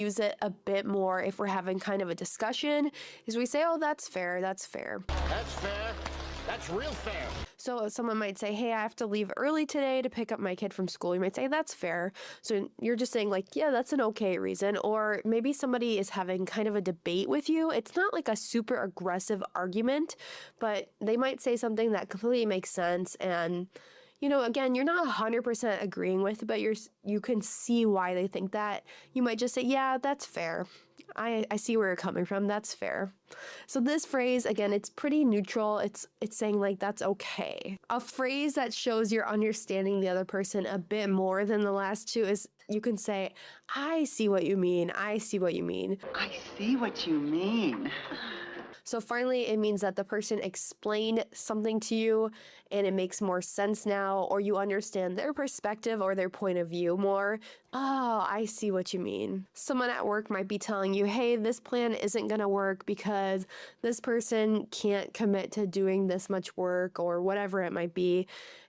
use it a bit more if we're having kind of a discussion is we say, oh, that's fair, that's fair. That's fair. That's real fair. So someone might say, hey, I have to leave early today to pick up my kid from school. You might say, that's fair. So you're just saying like, yeah, that's an okay reason. Or maybe somebody is having kind of a debate with you. It's not like a super aggressive argument, but they might say something that completely makes sense. And again, you're not 100% agreeing with, but you can see why they think that. You might just say, yeah, that's fair. I see where you're coming from. That's fair. So this phrase, again, it's pretty neutral. It's saying like, that's okay. A phrase that shows you're understanding the other person a bit more than the last two is you can say, I see what you mean. I see what you mean. I see what you mean. So finally, it means that the person explained something to you and it makes more sense now, or you understand their perspective or their point of view more. Oh, I see what you mean. Someone at work might be telling you, hey, this plan isn't going to work because this person can't commit to doing this much work or whatever it might be.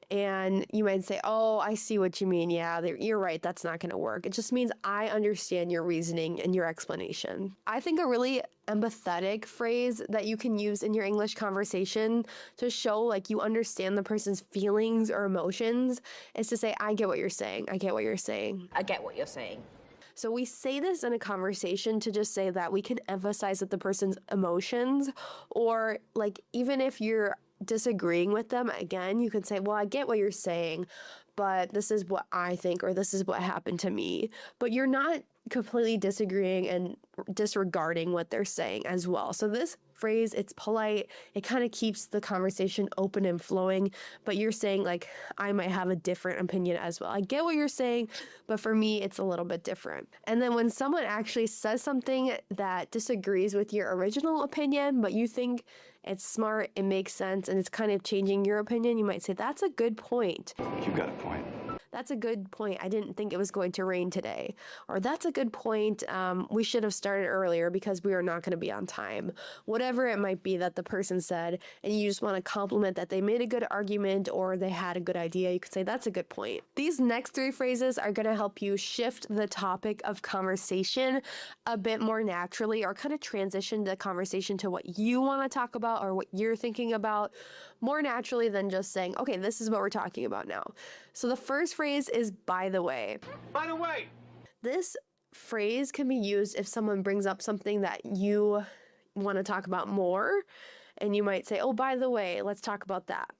And you might say, oh, I see what you mean. Yeah, you're right. That's not going to work. It just means I understand your reasoning and your explanation. I think a really empathetic phrase that you can use in your English conversation to show like you understand the person's feelings or emotions is to say, I get what you're saying. I get what you're saying. I get what you're saying. So we say this in a conversation to just say that we can emphasize that the person's emotions, or like even if you're disagreeing with them, again, you can say, well, I get what you're saying, but this is what I think, or this is what happened to me. But you're not completely disagreeing and disregarding what they're saying as well. So this phrase, it's polite. It kind of keeps the conversation open and flowing, but you're saying like, I might have a different opinion as well. I get what you're saying, but for me, it's a little bit different. And then when someone actually says something that disagrees with your original opinion, but you think it's smart, it makes sense, and it's kind of changing your opinion, you might say, that's a good point. You've got a point. That's a good point. I didn't think it was going to rain today. Or that's a good point. We should have started earlier because we are not going to be on time. Whatever it might be that the person said, and you just want to compliment that they made a good argument or they had a good idea, you could say that's a good point. These next three phrases are going to help you shift the topic of conversation a bit more naturally, or kind of transition the conversation to what you want to talk about or what you're thinking about more naturally than just saying, okay, this is what we're talking about now. So the first phrase is by the way. By the way. This phrase can be used if someone brings up something that you want to talk about more, and you might say, oh, by the way, let's talk about that.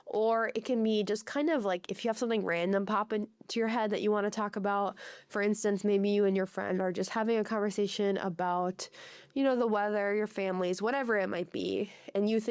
Or it can be just kind of like if you have something random pop into your head that you want to talk about. For instance, maybe you and your friend are just having a conversation about, the weather, your families, whatever it might be, and you think